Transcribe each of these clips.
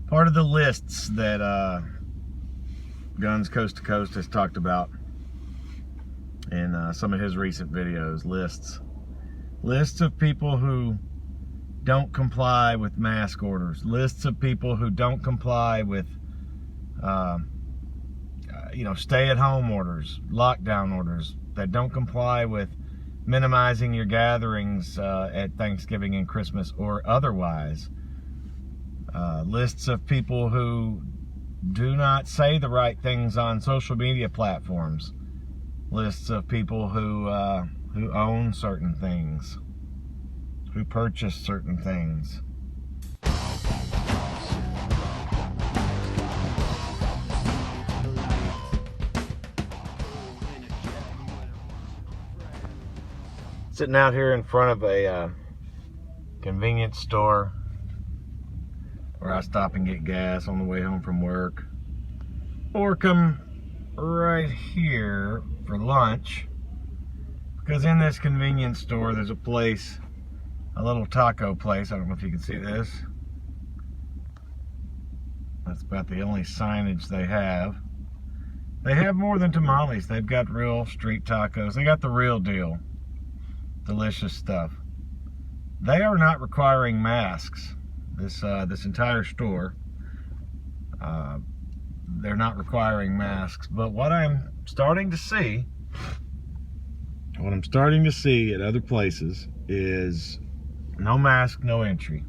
Part of the lists that Guns Coast to Coast has talked about in some of his recent videos. Lists of people who don't comply with mask orders. Lists of people who don't comply with stay-at-home orders, lockdown orders, that don't comply with minimizing your gatherings at Thanksgiving and Christmas or otherwise. Lists of people who do not say the right things on social media platforms. Lists of people who own certain things, who purchase certain things. Sitting out here in front of a convenience store where I stop and get gas on the way home from work, or come right here for lunch, because in this convenience store there's a place, a little taco place. I don't know if you can see this. That's about the only signage they have. They have more than tamales. They've got real street tacos. They got the real deal. Delicious stuff. They are not requiring masks. This entire store, they're not requiring masks. But what I'm starting to see at other places is no mask, no entry.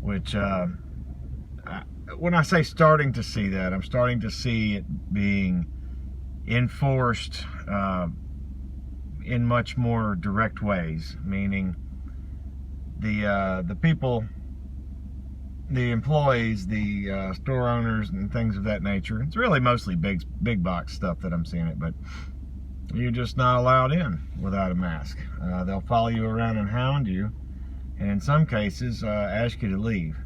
Which, when I say starting to see that, I'm starting to see it being enforced in much more direct ways, meaning the people, the employees, the store owners and things of that nature. It's really mostly big box stuff that I'm seeing it, but you're just not allowed in without a mask. They'll follow you around and hound you, and in some cases ask you to leave.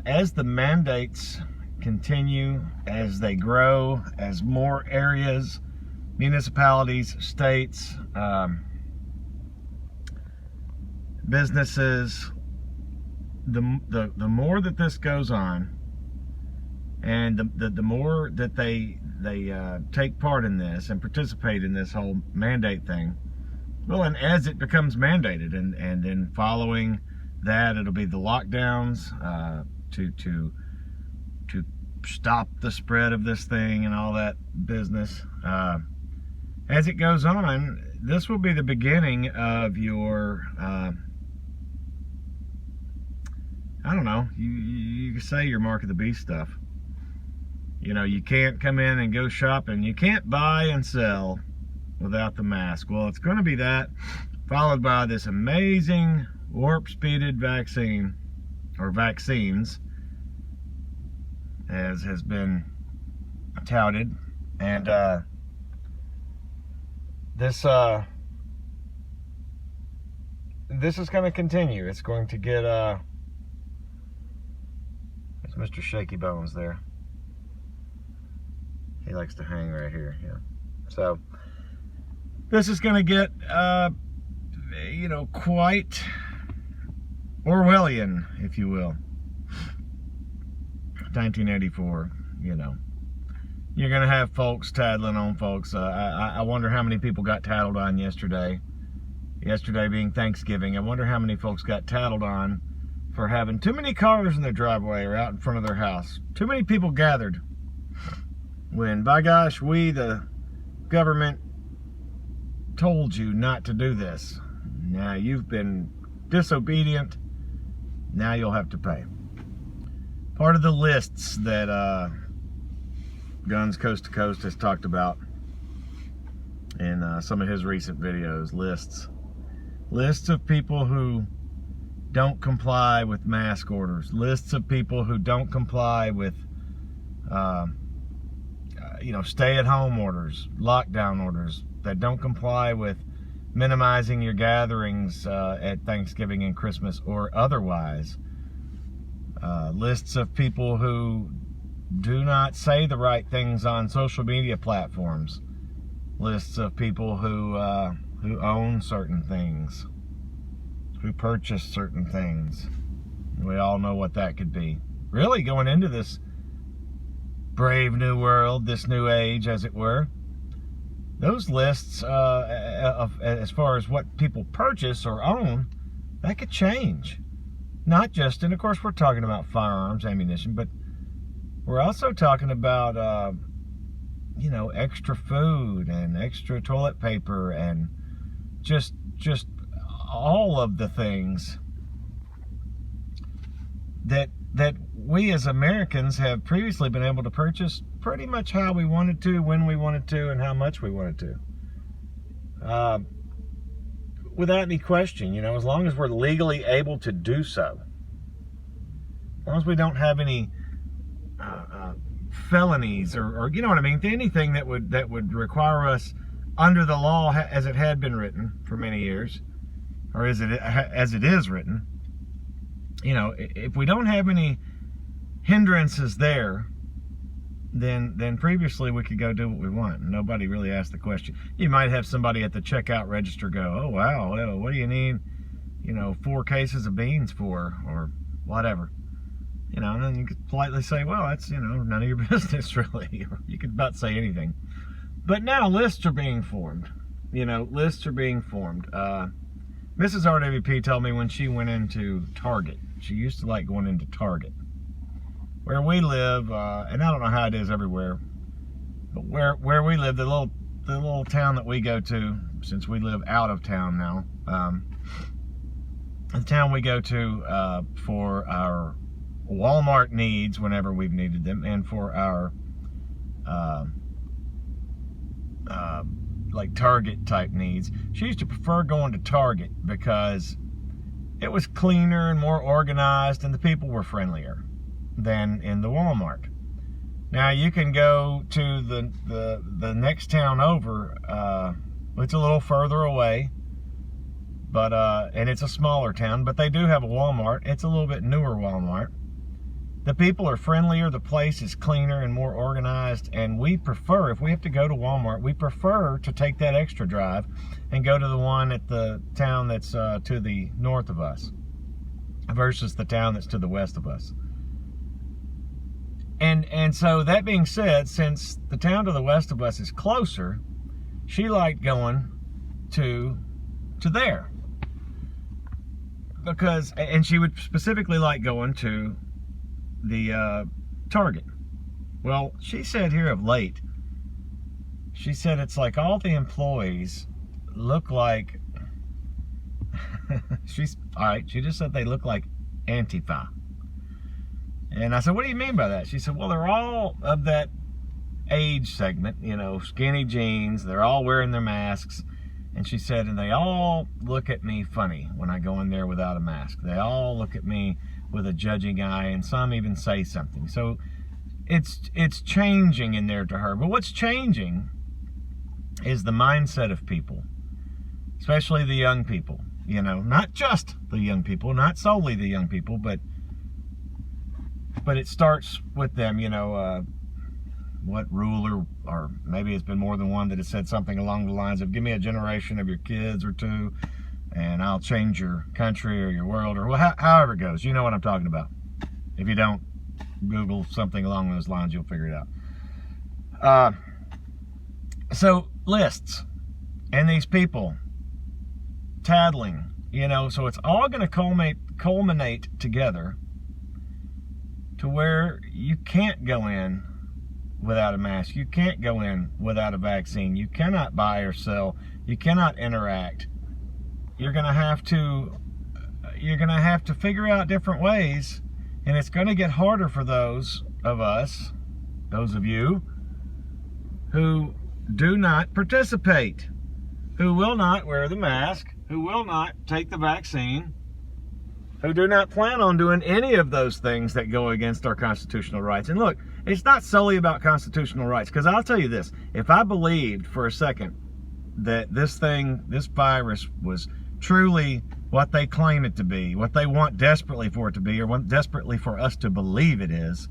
As the mandates continue, as they grow, as more areas, municipalities, states, businesses, the more that this goes on, and the more that they take part in this and participate in this whole mandate thing, well, and as it becomes mandated, and then following that, it'll be the lockdowns to stop the spread of this thing and all that business. As it goes on, this will be the beginning of your, I don't know, you can say your mark of the beast stuff. You know, you can't come in and go shopping. You can't buy and sell without the mask. Well, it's going to be that, followed by this amazing warp-speeded vaccine, or vaccines, as has been touted. And this is going to continue. It's going to get there's Mr. Shaky Bones there. He likes to hang right here. Yeah. So this is going to get quite Orwellian, if you will. 1984, You're going to have folks tattling on folks. I wonder how many people got tattled on yesterday. Yesterday being Thanksgiving. I wonder how many folks got tattled on for having too many cars in their driveway or out in front of their house. Too many people gathered. When, by gosh, we, the government, told you not to do this. Now you've been disobedient. Now you'll have to pay. Part of the lists that Guns Coast to Coast has talked about in some of his recent videos. Lists of people who don't comply with mask orders. Lists of people who don't comply with stay-at-home orders, lockdown orders, that don't comply with minimizing your gatherings at Thanksgiving and Christmas or otherwise. Lists of people who do not say the right things on social media platforms. Lists of people who own certain things, who purchase certain things. We all know what that could be. Really, going into this brave new world, this new age, as it were, those lists, as far as what people purchase or own, that could change. Not just, and of course we're talking about firearms, ammunition, but we're also talking about, extra food and extra toilet paper and just all of the things that we as Americans have previously been able to purchase pretty much how we wanted to, when we wanted to, and how much we wanted to. Without any question, as long as we're legally able to do so, as long as we don't have any felonies or you know what I mean, anything that would require us under the law as it had been written for many years, or as it is written, if we don't have any hindrances there, then previously we could go do what we want. Nobody really asked the question. You might have somebody at the checkout register go, "Oh wow, what do you need 4 cases of beans for," or whatever, and then you could politely say, "Well, that's none of your business really." You could about say anything. But now lists are being formed. Lists are being formed. Mrs. RWP told me when she went into Target, she used to like going into Target. Where we live, and I don't know how it is everywhere, but where we live, the little town that we go to, since we live out of town now, the town we go to for our Walmart needs whenever we've needed them, and for our like Target type needs, she used to prefer going to Target because it was cleaner and more organized, and the people were friendlier than in the Walmart. Now you can go to the next town over. It's a little further away, but and it's a smaller town, but they do have a Walmart. It's a little bit newer Walmart. The people are friendlier, the place is cleaner and more organized, and we prefer, if we have to go to Walmart, we prefer to take that extra drive and go to the one at the town that's to the north of us versus the town that's to the west of us. And so that being said, since the town to the west of us is closer, she liked going to there. And she would specifically like going to the Target. Well, she said here of late, she said it's like all the employees look like, she just said they look like Antifa. And I said, "What do you mean by that?" She said, "Well, they're all of that age segment, skinny jeans, they're all wearing their masks." And she said, "And they all look at me funny when I go in there without a mask. They all look at me with a judging eye, and some even say something." So it's changing in there to her. But what's changing is the mindset of people, especially the young people. Not just the young people, not solely the young people, but it starts with them. What ruler, or maybe it's been more than one, that has said something along the lines of, "Give me a generation of your kids or two, and I'll change your country or your world," or however it goes. You know what I'm talking about. If you don't, Google something along those lines, you'll figure it out. So lists and these people tattling, so it's all going to culminate together to where you can't go in without a mask. You can't go in without a vaccine. You cannot buy or sell. You cannot interact. You're going to have to figure out different ways, and it's going to get harder for those of us, those of you, who do not participate, who will not wear the mask, who will not take the vaccine, who do not plan on doing any of those things that go against our constitutional rights. And look, it's not solely about constitutional rights, because I'll tell you this, if I believed for a second that this virus was truly what they claim it to be, what they want desperately for it to be, or want desperately for us to believe it is,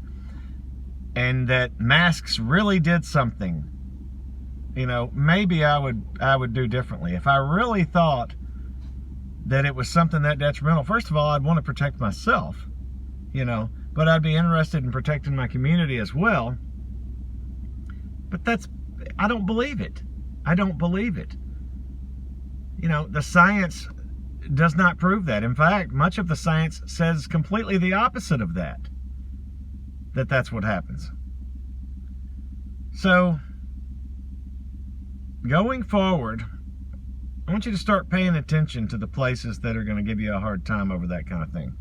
and that masks really did something, maybe I would do differently. If I really thought that it was something that detrimental, first of all, I'd want to protect myself. but I'd be interested in protecting my community as well. But I don't believe it. I don't believe it. The science does not prove that. In fact, much of the science says completely the opposite of that. That's what happens. So, going forward, I want you to start paying attention to the places that are going to give you a hard time over that kind of thing.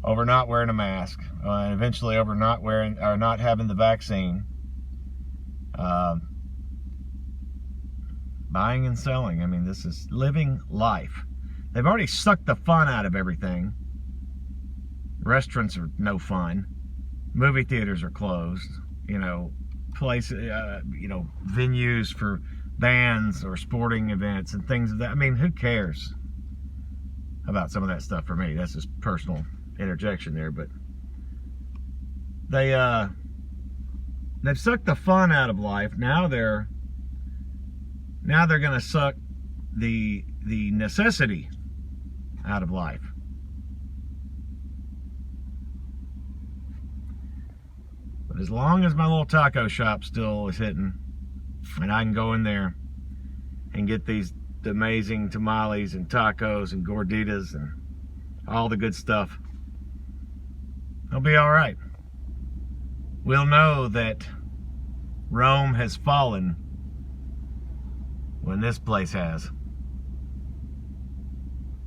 Over not wearing a mask, and eventually over not wearing or not having the vaccine. Buying and selling. I mean, this is living life. They've already sucked the fun out of everything. Restaurants are no fun. Movie theaters are closed. Venues for bands or sporting events and things of that. I mean, who cares about some of that stuff for me? That's just personal interjection there, but they've sucked the fun out of life. Now they're going to suck the necessity out of life. But as long as my little taco shop still is hitting, and I can go in there and get these amazing tamales and tacos and gorditas and all the good stuff, I'll be all right. We'll know that Rome has fallen when this place has.